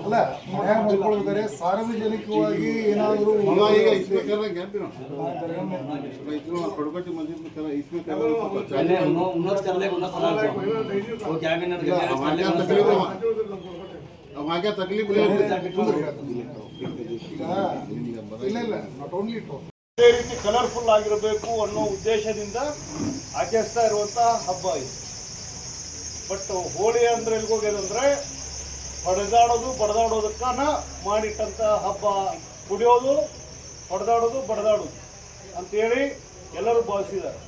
ಅಲ್ಲ ಮನ್ಯಾಗ ಮಾಡ್ಕೊಳ್ಬೇಕಾದ್ರೆ ಸಾರ್ವಜನಿಕವಾಗಿ ಏನಾದರೂ ಈಗ ಇಸ್ಬೇಕಾದ್ರೆ ಗೆಲ್ತೀವಿ ನಾವು ಕೊಡಗಟ್ಟಿ ಮಂದಿ ಅವಾಗೆ ತಕ್ಲೀಫ್ ಈಗ ಇಲ್ಲ ನಾಟ್ ಓನ್ಲಿ ಇದೇ ರೀತಿ ಕಲರ್ಫುಲ್ ಆಗಿರಬೇಕು ಅನ್ನೋ ಉದ್ದೇಶದಿಂದ ಆಚರಿಸ್ತಾ ಇರುವಂಥ ಹಬ್ಬ ಇದು. ಬಟ್ ಹೋಳಿ ಅಂದ್ರೆ ಎಲ್ಗೋಗ್ಯದಂದ್ರೆ ಹೊಡೆದಾಡೋದು ಬಡದಾಡೋದಕ್ಕನ ಮಾಡಿಟ್ಟಂಥ ಹಬ್ಬ. ಕುಡಿಯೋದು ಹೊಡೆದಾಡೋದು ಬಡದಾಡೋದು ಅಂತೇಳಿ ಎಲ್ಲರೂ ಭಾವಿಸಿದ್ದಾರೆ.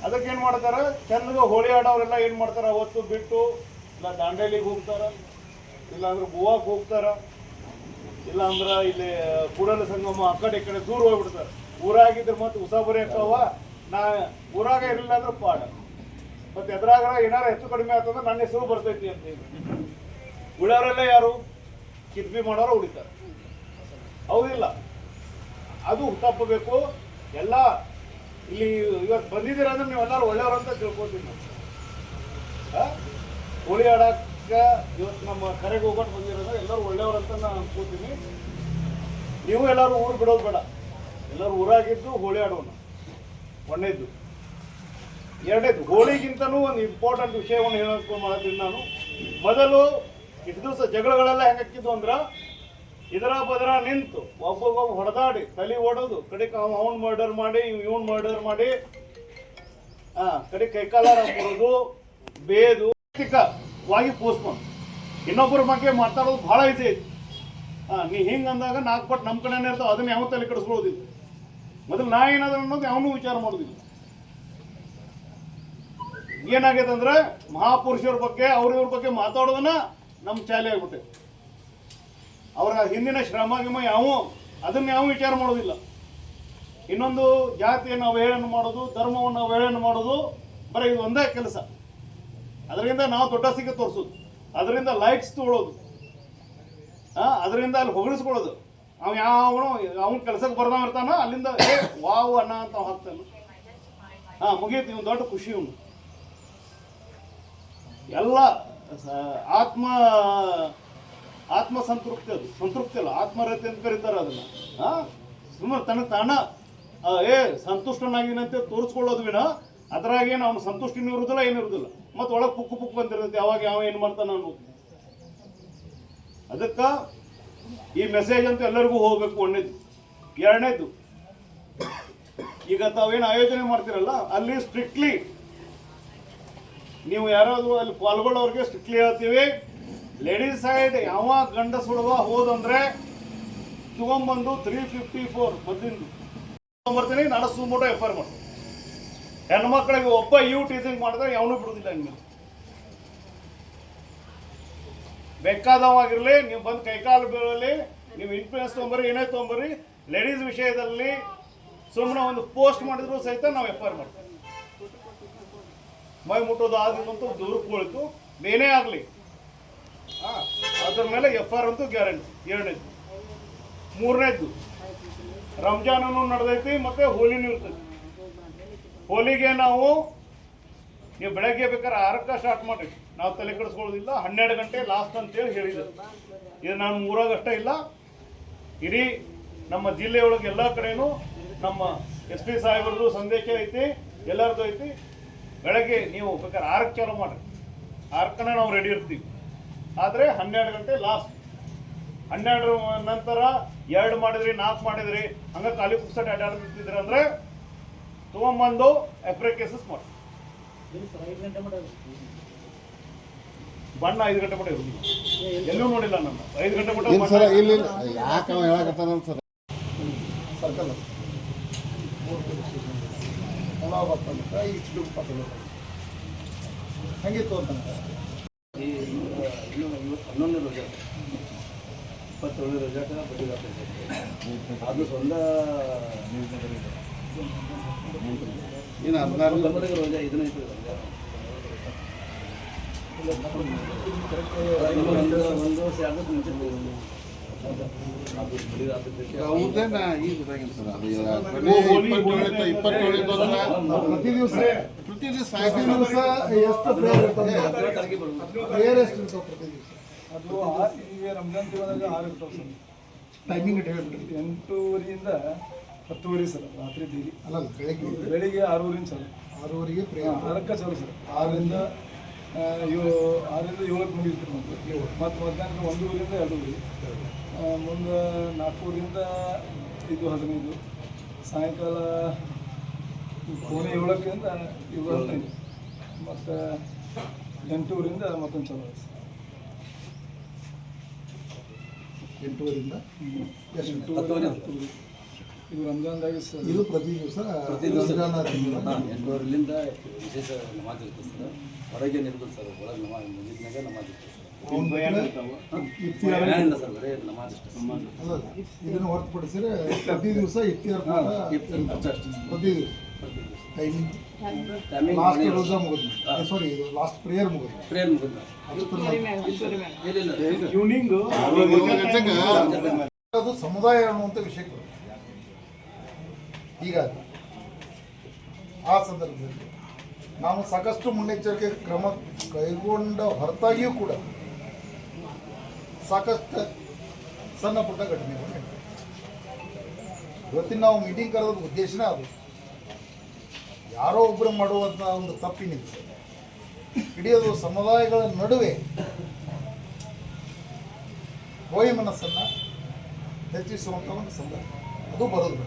ಅದಕ್ಕೇನು ಮಾಡ್ತಾರೆ, ಚೆಂದಗೆ ಹೋಳಿ ಆಡೋರೆಲ್ಲ ಏನು ಮಾಡ್ತಾರೆ, ಅವತ್ತು ಬಿಟ್ಟು ಇಲ್ಲ ದಾಂಡೇಲಿಗೆ ಹೋಗ್ತಾರೆ, ಇಲ್ಲಾಂದ್ರೆ ಗೋವಾಕ್ಕೆ ಹೋಗ್ತಾರೆ, ಇಲ್ಲಾಂದ್ರೆ ಇಲ್ಲಿ ಕೂಡಲ ಸಂಗಮ ಆ ಕಡೆ ಈ ಕಡೆ ದೂರ ಹೋಗ್ಬಿಡ್ತಾರೆ. ಊರಾಗಿದ್ರೆ ಮತ್ತೆ ಉಸಾಬರಿ ಹಾಕವ ನಾ ಊರಾಗ ಇರಲಿಲ್ಲ ಅಂದ್ರೆ ಪಾಡ, ಮತ್ತೆ ಎದ್ರಾಗ ಏನಾರ ಹೆಚ್ಚು ಕಡಿಮೆ ಆಗ್ತಂದ್ರೆ ನನ್ನ ಹೆಸರು ಬರ್ತೈತಿ ಅಂತ ಹೇಳಿ ಉಳಿಯೋರೆಲ್ಲ ಯಾರು ಕಿತ್ಬಿ ಮಾಡೋರು ಉಳಿತಾರೆ. ಹೌದಿಲ್ಲ, ಅದು ತಪ್ಪಬೇಕು. ಎಲ್ಲ ಇಲ್ಲಿ ಇವತ್ತು ಬಂದಿದ್ದೀರ ಅಂದ್ರೆ ನೀವೆಲ್ಲರೂ ಒಳ್ಳೆಯವರು ಅಂತ ತಿಳ್ಕೊತೀವಿ ನಾವು. ಹೋಳಿ ಆಡಕ್ಕೆ ಇವತ್ತು ನಮ್ಮ ಕರೆಗೆ ಹೋಗೋದು ಬಂದಿರೋದ್ರೆ ಎಲ್ಲರೂ ಒಳ್ಳೆಯವರು ಅಂತ ನಾನು ಅನ್ಕೋತೀನಿ. ನೀವು ಎಲ್ಲರೂ ಊರು ಬಿಡೋದು ಬೇಡ, ಎಲ್ಲರೂ ಊರಾಗಿದ್ದು ಹೋಳಿ ಆಡೋಣ. ಒಂದನೇದ್ದು. ಎರಡನೇದು, ಹೋಳಿಗಿಂತನೂ ಒಂದು ಇಂಪಾರ್ಟೆಂಟ್ ವಿಷಯವನ್ನು ಹೇಳೋಕೆ ಮಾಡ್ತೀನಿ ನಾನು. ಮೊದಲು ಇಷ್ಟು ದಿವಸ ಜಗಳಗಳೆಲ್ಲ ಹೆಂಗಾಕಿದ್ವು ಅಂದ್ರೆ ಇದರ ಬದರ ನಿಂತು ಒಬ್ಬೊಬ್ಬ ಹೊಡೆದಾಡಿ ತಲೆ ಓಡೋದು, ಕಡೆಗೆ ಅವನ್ ಮರ್ಡರ್ ಮಾಡಿ ಇವನ್ ಮರ್ಡರ್ ಮಾಡಿ ಕಡೆ ಕೈಕಾಲಾರ ಮುರಿದು ಬೇದು ವಾಗಿ ಪೋಸ್ಟ್ಪೋನ್. ಇನ್ನೊಬ್ಬರ ಬಗ್ಗೆ ಮಾತಾಡೋದು ಭಾಳ ಇದೆ. ನೀ ಹಿಂಗೆ ಅಂದಾಗ 4 ಪಟ್ಟು ನಮ್ಮ ಕಡೆನೇ ಇರ್ತಾವೆ, ಅದನ್ನ ಯಾವ ತಲೆ ಕೆಡಿಸ್ಕೊಳ್ಳೋದಿಲ್ಲ. ಮೊದಲು ನಾ ಏನಾದ್ರು ಅನ್ನೋದು ಯಾವನೂ ವಿಚಾರ ಮಾಡೋದಿಲ್ಲ. ಏನಾಗೈತೆ ಅಂದ್ರೆ ಮಹಾಪುರುಷರ ಬಗ್ಗೆ ಅವ್ರ ಬಗ್ಗೆ ಮಾತಾಡೋದನ್ನ ನಮ್ಮ ಚಾಲೆ ಆಗ್ಬಿಟ್ಟೆ. ಅವರ ಹಿಂದಿನ ಶ್ರಮ ಗಿಮ ಅದನ್ನ ಯಾವ ವಿಚಾರ ಮಾಡೋದಿಲ್ಲ. ಇನ್ನೊಂದು ಜಾತಿಯನ್ನು ಅವಹೇಳನ ಮಾಡೋದು, ಧರ್ಮವನ್ನು ಅವಹೇಳನ ಮಾಡೋದು, ಬರೀ ಇದು ಒಂದೇ ಕೆಲಸ. ಅದರಿಂದ ನಾವು ದೊಡ್ಡಸಿಗೆ ತೋರಿಸೋದು, ಅದರಿಂದ ಲೈಕ್ಸ್ ತೊಗೊಳೋದು, ಅದರಿಂದ ಅಲ್ಲಿ ಹೊಗಳಿಸ್ಕೊಳ್ಳೋದು. ಅವನ ಕೆಲಸಕ್ಕೆ ಬರ್ದವ ಇರ್ತಾನ, ಅಲ್ಲಿಂದ ವಾವ್ ಅನ್ನ ಅಂತ ಹಾಕ್ತಾನೆ. ಮುಗಿಯುತ್ತೆ, ಇವ್ನು ದೊಡ್ಡ ಖುಷಿ. ಇವನು ಎಲ್ಲ ಆತ್ಮ ಸಂತೃಪ್ತಿ, ಅದು ಸಂತೃಪ್ತಿ ಅಲ್ಲ, ಆತ್ಮರತೆ ಅಂತ ಕರೀತಾರೆ ಅದನ್ನ. ಸುಮ್ಮನೆ ತನ್ನ ತಾಣ ಸಂತುಷ್ಟನಾಗಿನಂತೆ ತೋರಿಸ್ಕೊಳ್ಳೋದು ವಿನ ಅದ್ರಾಗೇನು ಅವನು ಸಂತುಷ್ಟಿನೂ ಇರುವುದಿಲ್ಲ, ಏನಿರುವುದಿಲ್ಲ. ಮತ್ತು ಒಳಗೆ ಪುಕ್ಕು ಪುಕ್ಕು ಬಂದಿರುತ್ತೆ, ಯಾವಾಗ ಯಾವ ಏನು ಮಾಡ್ತಾನೆ ಅನ್ನೋದು. ಅದಕ್ಕೆ ಈ ಮೆಸೇಜ್ ಅಂತೂ ಎಲ್ಲರಿಗೂ ಹೋಗ್ಬೇಕು. ಒಂದನೇದು. ಎರಡನೇದು, ಈಗ ತಾವೇನು ಆಯೋಜನೆ ಮಾಡ್ತೀರಲ್ಲ, ಅಲ್ಲಿ ಸ್ಟ್ರಿಕ್ಟ್ಲಿ ನೀವು ಯಾರಾದರೂ ಅಲ್ಲಿ ಪಾಲ್ಗೊಳ್ಳೋರಿಗೆ ಸ್ಟ್ರಿಕ್ಟ್ಲಿ ಹೇಳ್ತೀವಿ, ಲೇಡೀಸ್ ಸೈಡ್ ಯಾವ ಗಂಡ ಸುಡುವ ಹೋದಂದ್ರೆ ತಗೊಂಬಂದು 354 ಮದ್ದಿಂದು ಬರ್ತೀನಿ, ನಾನು ಸುಮ್ಮೋಟೋ FIR ಮಾಡ್ತೀನಿ. ಹೆಣ್ಮಕ್ಳಿಗೆ ಒಬ್ಬ ಟೀಸಿಂಗ್ ಮಾಡಿದ್ರೆ ಯಾವನೂ ಬಿಡುದಿಲ್ಲ. ಹಂಗೆ ಬೇಕಾದವಾಗಿರಲಿ, ನೀವು ಬಂದು ಕೈಕಾಲು ಬೀಳಲಿ, ನೀವು ಇನ್ಫ್ಲೂಯೆನ್ಸ್ ತೊಗೊಂಬರಿ, ಏನೇ ತೊಗೊಂಬರಿ, ಲೇಡೀಸ್ ವಿಷಯದಲ್ಲಿ ಸುಮ್ಮನೆ ಒಂದು ಪೋಸ್ಟ್ ಮಾಡಿದ್ರು ಸಹಿತ ನಾವು FIR ಮಾಡ್ತೀವಿ. ಮೈ ಮುಟ್ಟೋದು ಆದಂತೂ ದೂರಕ್ಕೆ ಹೋಳಿತು, ಏನೇ ಆಗಲಿ ಅದ್ರ ಮೇಲೆ FIR ಅಂತೂ ಗ್ಯಾರಂಟಿ. ಎರಡನೇದು. ಮೂರನೇದು, ರಂಜಾನೂ ನಡೆದೈತಿ ಮತ್ತು ಹೋಲಿನೂ ಇರ್ತೈತಿ. ಹೋಲಿಗೆ ನೀವು ಬೆಳಗ್ಗೆ ಬೇಕಾದ್ರೆ 6ಕ್ಕೆ ಸ್ಟಾರ್ಟ್ ಮಾಡಿ, ನಾವು ತಲೆ ಕೆಡಿಸ್ಕೊಳ್ಳೋದಿಲ್ಲ. 12 ಗಂಟೆ ಲಾಸ್ಟ್ ಅಂತೇಳಿ ಹೇಳಿದ್ರು. ಇದು ನಾನು ಊರಾಗಷ್ಟೇ ಇಲ್ಲ, ಇಡೀ ನಮ್ಮ ಜಿಲ್ಲೆಯೊಳಗೆ ಎಲ್ಲ ಕಡೆನೂ ನಮ್ಮ SP ಸಾಹೇಬ್ರದ್ದು ಸಂದೇಶ ಐತಿ, ಎಲ್ಲರದ್ದು ಐತಿ. ಬೆಳಗ್ಗೆ ನೀವು ಬೇಕಾದ್ರೆ 6ಕ್ಕೆ ಚಾಲೂ ಮಾಡಿರಿ, 6ಕ್ಕೆ ನಾವು ರೆಡಿ ಇರ್ತೀವಿ. ಆದರೆ 12 ಗಂಟೆ ಲಾಸ್ಟ್. 12 ನಂತರ 2 ಮಾಡಿದ್ರಿ, 4 ಮಾಡಿದ್ರಿ, ಹಂಗೆ ಖಾಲಿ ಪುಸ್ತಕ ಅಡ್ಡಾಡ್ತಿದ್ರಿ ಅಂದರೆ ತೊಗೊಂಬಂದು ಅಪ್ಲಿಕೇಶನ್ಸ್ ಮಾಡಿ. ಬಣ್ಣ 5 ಗಂಟೆ ಮಟ್ಟ ಇರೋದಿಲ್ಲ, ಎಲ್ಲೂ ನೋಡಿಲ್ಲ ನಾನು 5 ಗಂಟೆ ಮಟ್ಟ. ಇಲ್ಲಿ ಯಾಕೆ ಹೇಳಕತ್ತಾನ ಸರ್, ಸರ್ಕಲ್ ಬರ್ತಾನೆ ಇಷ್ಟು ಹಂಗಿತ್ತು ಅಂತ 11 ರೋಜಾ 27 ರೋಜಾಕ ಬಡ್ಡಿ ಅದು ಸ್ವಂತ ಇನ್ನು 14 ರೋಜಾ ಇದನ್ನೈತೆ. ಒಂದು ವರ್ಷ ಮುಂಚೆ ಅದು ಬರೀ ಅದಕ್ಕೆ ಅವ್ರದ್ದೇನ ಈಗ ಗೊತ್ತಾಗಿಲ್ಲ ಸರ್ ಅದು 27 ಪ್ರತಿ ದಿವಸ ಪ್ರತಿ ದಿವಸ ಪ್ರತಿ ದಿವಸ ಎಷ್ಟು ಪ್ರೇಯರ್ ಇರ್ತದೆ? ಪ್ರೇಯರ್ ಎಷ್ಟು ಇರ್ತಾವೆ ಪ್ರತಿ ದಿವಸ? ಅದು ಈಗ ರಂಜಾನ್ ತಿಂಗಳಾಗ 6 ಇರ್ತಾವೆ ಸರ್. ಟೈಮಿಂಗ್ ಹೇಳ್ಬಿಡ್ರಿ. 8:30ರಿಂದ 10:30 ಸರ್ ರಾತ್ರಿ ಡೈಲಿ. ಅಲ್ಲ ಬೆಳಿಗ್ಗೆ 6:30 ಸರ್. 6:30ಗೆ ಪ್ರೇಯರ್. 6ಕ್ಕೆ ಚಾಲು ಸರ್. 6ರಿಂದ 7ಕ್ಕೆ ಮುಗಿಸ್ತೀರಿ ಮತ್ತು ಮಧ್ಯಾಹ್ನ 1:00ರಿಂದ 2:00. ಮುಂದೆ 4ರಿಂದ 5:15. ಸಾಯಂಕಾಲ 7:00ರಿಂದ 7:15. ಮತ್ತು 8:00ರಿಂದ ಮತ್ತೊಂದು ಚಾಲು ಸರ್. 8:00ರಿಂದ ಎಷ್ಟು? 10:00. ಇದು ರಂಜಾನ್ದಾಗ ಸರ್. ಇದು ಪ್ರತಿ ದಿವಸ ಪ್ರತಿ ದಿವಸ ರಂಜಾನ್ ಆದ್ಮೇಲೆ 8:00ರಿಂದ ವಿಶೇಷ ನಮಾಜ್ ಇರ್ತದೆ ಸರ್. ಹೊರಗೆ ಇರ್ತದೆ ಸರ್. ಒಳಗೆ ಮಸ್ಜಿದ್ನಾಗ ನಮಾಜ್ ಇರ್ತದೆ ಸರ್. ಅವ್ನು ಬಿಟ್ರೆ ಇಫ್ತಿಯಾರ್ ಏನಿಲ್ಲ ಸರ್, ಬರೀ ನಮಾಜ್ ಅಷ್ಟೇ. ಅಲ್ಲ ಇದನ್ನು ಹೊರತುಪಡಿಸಿದ್ರೆ ಪ್ರತಿ ದಿವಸ ಇಫ್ತಿಯಾರ್ ಪ್ರತಿ ದಿವಸ ಟೈಮಿಂಗ್ ಲಾಸ್ಟ್ ರೋಜಾ ಮುಗಿದ್ವಿ. ಸಾರಿ, ಇದು ಲಾಸ್ಟ್ ಪ್ರೇಯರ್ ಮುಗಿದ್ವಿ. ಪ್ರೇಯರ್ ಮುಗಿದ ಈವ್ನಿಂಗು ಅದು ಸಮುದಾಯ ಅನ್ನುವಂಥ ವಿಷಯಕ್ಕೆ ಬರುತ್ತೆ. ಹೀಗಾಗಿ ಆ ಸಂದರ್ಭದಲ್ಲಿ ನಾವು ಸಾಕಷ್ಟು ಮುನ್ನೆಚ್ಚರಿಕೆ ಕ್ರಮ ಕೈಗೊಂಡ ಹೊರತಾಗಿಯೂ ಕೂಡ ಸಾಕಷ್ಟು ಸಣ್ಣ ಪುಟ್ಟ ಘಟನೆಗಳು ನಡೀತವೆ. ಇವತ್ತಿನ ನಾವು ಮೀಟಿಂಗ್ ಕರೆದ ಉದ್ದೇಶನೇ ಅದು. ಯಾರೋ ಒಬ್ಬರು ಮಾಡುವಂಥ ಒಂದು ತಪ್ಪಿನಿದೆ ಇಡೀ ಅದು ಸಮುದಾಯಗಳ ನಡುವೆ ಹೋಯಿ ಮನಸ್ಸನ್ನು ಹೆಚ್ಚಿಸುವಂಥ ಒಂದು ಸಂದರ್ಭ ಅದು ಬರೋದು.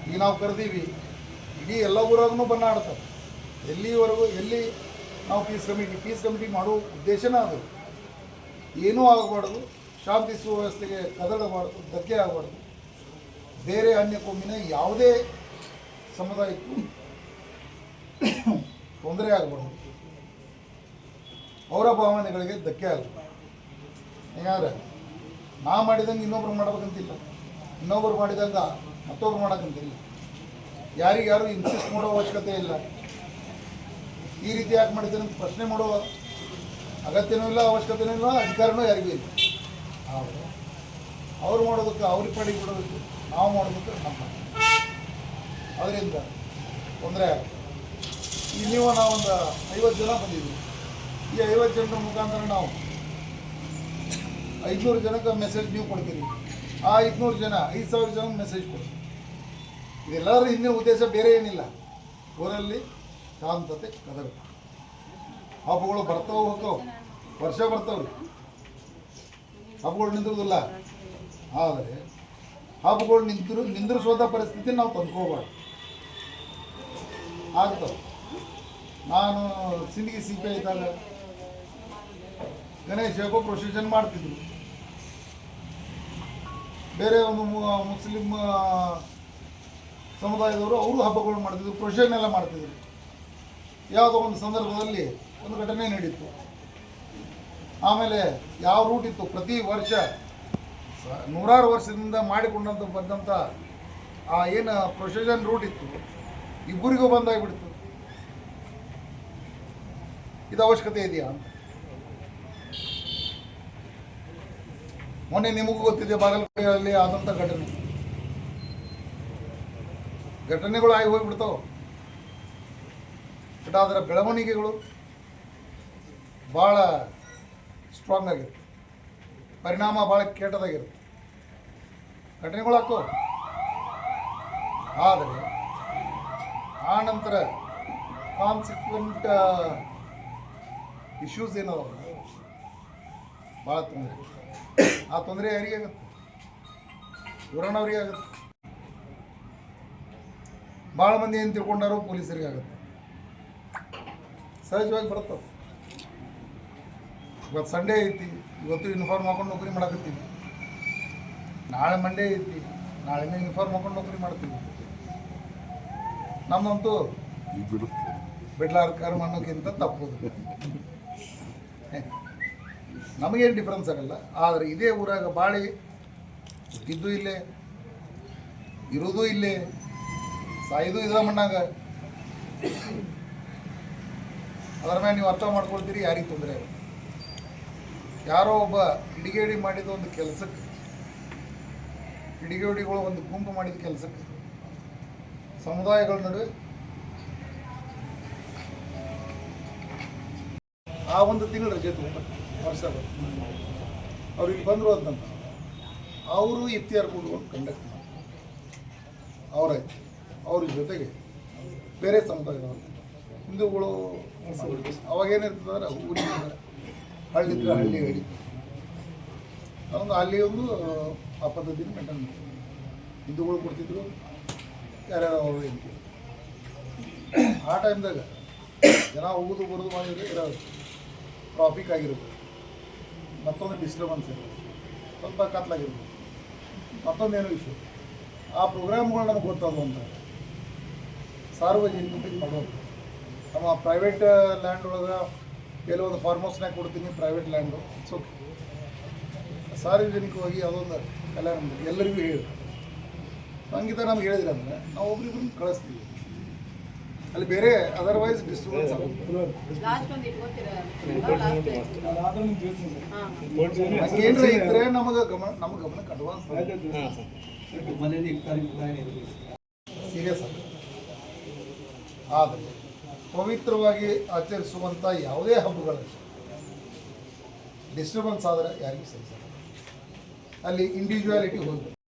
ಈಗ ನಾವು ಕರೆದೀವಿ, ಇಡೀ ಎಲ್ಲ ಊರಾಗೂ ಬಣ್ಣ ಆಡ್ತಾರೆ. ಎಲ್ಲಿವರೆಗೂ ಎಲ್ಲಿ ನಾವು ಪೀಸ್ ಕಮಿಟಿ ಮಾಡೋ ಉದ್ದೇಶನೇ ಅದು. ಏನೂ ಆಗಬಾರ್ದು, ಶಾಂತಿ ಸುವ್ಯವಸ್ಥೆಗೆ ಕದಡಬಾರ್ದು, ಧಕ್ಕೆ ಆಗಬಾರ್ದು, ಬೇರೆ ಅನ್ಯ ಕೊಮ್ಮಿನ ಯಾವುದೇ ಸಮುದಾಯಕ್ಕೂ ತೊಂದರೆ ಆಗಬಾರ್ದು, ಅವರ ಭಾವನೆಗಳಿಗೆ ಧಕ್ಕೆ ಆಗಬಾರ್ದು. ಯಾಕಂದ್ರೆ ನಾ ಮಾಡಿದಂಗೆ ಇನ್ನೊಬ್ರು ಮಾಡ್ಬೇಕಂತಿಲ್ಲ, ಇನ್ನೊಬ್ರು ಮಾಡಿದಂಗೆ ಮತ್ತೊಬ್ರು ಮಾಡೋಕ್ಕಂತಿಲ್ಲ, ಯಾರಿಗ್ಯಾರು ಇನ್ಸಿಸ್ಟ್ ಮಾಡೋ ಅವಶ್ಯಕತೆ ಇಲ್ಲ. ಈ ರೀತಿ ಯಾಕೆ ಮಾಡಿದ್ದೇನೆ ಅಂತ ಪ್ರಶ್ನೆ ಮಾಡುವ ಅಗತ್ಯನೂ ಇಲ್ಲ, ಅವಶ್ಯಕತೆನೂ ಇಲ್ಲ, ಅಧಿಕಾರನೂ ಯಾರಿಗೂ ಇಲ್ಲ. ಆದರೆ ಅವ್ರು ಮಾಡೋದಕ್ಕೆ ಅವ್ರಿಗೆ ಪಡಿಗೆ ಬಿಡೋದಕ್ಕೆ, ನಾವು ಮಾಡೋದಕ್ಕೆ ನಮ್ಮ. ಅದರಿಂದ ತೊಂದರೆ ಇಲ್ಲಿವ ನಾವೊಂದು 50 ಜನ ಬಂದಿದ್ವಿ. ಈ 50 ಜನರ ಮುಖಾಂತರ ನಾವು 500 ಜನಕ್ಕೆ ಮೆಸೇಜ್ ನೀವು ಕೊಡ್ತೀರಿ. ಆ 500 ಜನ 5000 ಜನಕ್ಕೆ ಮೆಸೇಜ್ ಕೊಡ್ತೀವಿ. ಇದೆಲ್ಲರ ಹಿಂದಿನ ಉದ್ದೇಶ ಬೇರೆ ಏನಿಲ್ಲ. ಊರಲ್ಲಿ ಶಾಂತತೆ ಕದರ. ಹಬ್ಬಗಳು ಬರ್ತಾವೆ ಹೋಗ್ತಾವೆ, ವರ್ಷ ಬರ್ತಾವ್ರಿ, ಹಬ್ಬಗಳು ನಿಂದಿರೋದಿಲ್ಲ. ಆದರೆ ಹಬ್ಬಗಳು ನಿಂದಿರಿಸುವಂಥ ಪರಿಸ್ಥಿತಿ ನಾವು ತಂದ್ಕೋಬಾರ್ದು. ಆಗ್ತವೆ. ನಾನು ಸಿಂದಗಿ CPI ಇದ್ದಾಗ ಗಣೇಶ ಹಬ್ಬ ಪ್ರೊಸೆಷನ್ ಮಾಡ್ತಿದ್ರು. ಬೇರೆ ಒಂದು ಮುಸ್ಲಿಂ ಸಮುದಾಯದವರು ಅವರು ಹಬ್ಬಗಳು ಮಾಡ್ತಿದ್ರು, ಪ್ರೊಸೆಷನ್ ಎಲ್ಲ ಮಾಡ್ತಿದ್ರು. ಯಾವುದೋ ಒಂದು ಸಂದರ್ಭದಲ್ಲಿ ಒಂದು ಘಟನೆ ನಡೀತು. ಆಮೇಲೆ ಯಾವ ರೂಟ್ ಇತ್ತು, ಪ್ರತಿ ವರ್ಷ 100 ವರ್ಷದಿಂದ ಮಾಡಿಕೊಂಡಂತ ಬಂದಂಥ ಆ ಏನು ಪ್ರೊಸೆಷನ್ ರೂಟ್ ಇತ್ತು, ಇಬ್ಬರಿಗೂ ಬಂದಾಗಿಬಿಡ್ತು. ಇದು ಅವಶ್ಯಕತೆ ಇದೆಯಾ ಅಂತ. ಮೊನ್ನೆ ನಿಮಗೂ ಗೊತ್ತಿದೆ, ಬಾಗಲಕೋಟೆಯಲ್ಲಿ ಆದಂಥ ಘಟನೆಗಳು ಆಗಿ ಹೋಗಿಬಿಡ್ತಾವೆ. ಬಟ್ ಅದರ ಬೆಳವಣಿಗೆಗಳು ಭಾಳ ಸ್ಟ್ರಾಂಗ್ ಆಗಿರುತ್ತೆ, ಪರಿಣಾಮ ಭಾಳ ಕೆಟ್ಟದಾಗಿರುತ್ತೆ. ಘಟನೆಗಳು ಹಾಕೋ. ಆದರೆ ಆ ನಂತರ ಕಾನ್ಸಿಕ್ವೆಂಟ್ ಇಶ್ಯೂಸ್ ಏನವ ಭಾಳ ತೊಂದರೆ. ಆ ತೊಂದರೆ ಯಾರಿಗೆ ಆಗುತ್ತೆ? ಊರಣ್ಣವ್ರಿಗೆ ಆಗುತ್ತೆ. ಭಾಳ ಮಂದಿ ಏನು ತಿಳ್ಕೊಂಡಾರೋ ಪೊಲೀಸರಿಗೆ ಆಗುತ್ತೆ. ಸಹಜವಾಗಿ ಬರ್ತವೆ. ಇವತ್ತು ಸಂಡೇ ಐತಿ, ಇವತ್ತು ಯೂನಿಫಾರ್ಮ್ ಹಾಕೊಂಡು ನೌಕರಿ ಮಾಡಕತ್ತೀವಿ. ನಾಳೆ ಮಂಡೇ ಐತಿ, ನಾಳೆನೇ ಯೂನಿಫಾರ್ಮ್ ಹಾಕೊಂಡು ನೌಕರಿ ಮಾಡ್ತೀವಿ. ನಮ್ಮಂತೂ ಬಿಡ್ಲಾರ ಕರ್ಮ ಅನ್ನೋಕ್ಕಿಂತ ತಪ್ಪೋದು. ನಮಗೇನು ಡಿಫ್ರೆನ್ಸ್ ಆಗಲ್ಲ. ಆದರೆ ಇದೇ ಊರಾಗ ಬಾಳಿ ಇದ್ದು ಇಲ್ಲೇ, ಇರೋದು ಇಲ್ಲೇ, ಸಾಯೋದು ಇದ ಮಣ್ಣಾಗ. ಅದರ ಮೇಲೆ ನೀವು ಅರ್ಥ ಮಾಡ್ಕೊಳ್ತೀರಿ ಯಾರಿಗೆ ತೊಂದರೆ. ಯಾರೋ ಒಬ್ಬ ಕಿಡಿಗೇಡಿ ಮಾಡಿದ ಒಂದು ಕೆಲಸಕ್ಕೆ ಕಿಡಿಗೇಡಿಗಳು ಒಂದು ಗುಂಪು ಮಾಡಿದ ಕೆಲಸಕ್ಕೆ ಸಮುದಾಯಗಳ ನಡುವೆ ಆ ಒಂದು ತಿಂಗಳ ರಜೆ ತಗೊಂಡ್ರು ವರ್ಷ ಅವ್ರಿಗೆ ಬಂದರು ಅಂತಂತ ಅವರು ಇಫ್ತಿಯಾರ್ ಕೂಡುಗಳು ಕಂಡಕ್ಟ್ ಮಾಡಿ ಅವರಾಯ್ತು ಅವ್ರ ಜೊತೆಗೆ ಬೇರೆ ಸಮುದಾಯದವರು ಹಿಂದೂಗಳು ಅವಾಗೇನಿರ್ತದ್ರೆ ಊರಿನ ಹಳ್ಳಿದ್ರೆ ಹಳ್ಳಿ ಹಳ್ಳಿ ಒಂದು ಅಲ್ಲಿ ಒಂದು ಆ ಪದ್ಧತಿನ ಮೇಂಟೈನ್ ಮಾಡ್ತಾರೆ ಹಿಂದೂಗಳು ಕೊಡ್ತಿದ್ರು ಯಾರ್ಯಾರು ಅವರು ಏನು ಆ ಟೈಮ್ದಾಗ ಜನ ಹೋಗೋದು ಬರೋದು ಮಾಡಿದ್ರೆ ಇರೋದು ಟ್ರಾಫಿಕ್ ಆಗಿರೋದು ಮತ್ತೊಂದು ಡಿಸ್ಟರ್ಬೆನ್ಸ್ ಇರೋದು ಸ್ವಲ್ಪ ಕತ್ಲಾಗಿರ್ಬೋದು ಮತ್ತೊಂದೇನೋ ಇಶ್ಯೂ ಆ ಪ್ರೋಗ್ರಾಮ್ಗಳು ನಮಗೆ ಗೊತ್ತಾದವು ಅಂತ ಸಾರ್ವಜನಿಕರಿಗೆ ಮಾಡೋದು ನಮ್ಮ ಪ್ರೈವೇಟ್ ಲ್ಯಾಂಡ್ ಒಳಗೆ ಕೆಲವೊಂದು ಫಾರ್ಮ್ ಹೌಸ್ನಾಗ ಕೊಡ್ತೀನಿ ಪ್ರೈವೇಟ್ ಲ್ಯಾಂಡು ಇಟ್ಸ್ ಓಕೆ ಸಾರ್ವಜನಿಕವಾಗಿ ಅದೊಂದು ಕಲ್ಯಾಣ ಎಲ್ಲರಿಗೂ ಹೇಳಿ ಸಂಗೀತ ನಮ್ಗೆ ಹೇಳಿದ್ರೆ ಅಂದರೆ ನಾವು ಒಬ್ರಿಬ್ರನ್ನ ಕಳಿಸ್ತೀವಿ ಅಲ್ಲಿ ಬೇರೆ ಅದರ್ವೈಸ್ ಡಿಸ್ಟರ್ಬೆನ್ಸ್ ಆಗುತ್ತೆ ಲಾಸ್ಟ್ ಒಂದು ಇಟ್ಕೋತೀರಾ ಹಂಗೇನ್ರ ಇದ್ರೆ ನಮ್ಮ ಗಮನಕ್ಕೆ ಅಡ್ವಾನ್ಸ್ ಸೀರಿಯಸ್ ಆಗುತ್ತೆ ಆದರೆ ಪವಿತ್ರವಾಗಿ ಆಚರಿಸುವಂಥ ಯಾವುದೇ ಹಬ್ಬಗಳಲ್ಲಿ ಡಿಸ್ಟರ್ಬೆನ್ಸ್ ಆದರೆ ಯಾರಿಗೂ ಸಹಿಸಲ್ಲ ಅಲ್ಲಿ ಇಂಡಿವಿಜುವಾಲಿಟಿ ಹೋಗಬೇಕು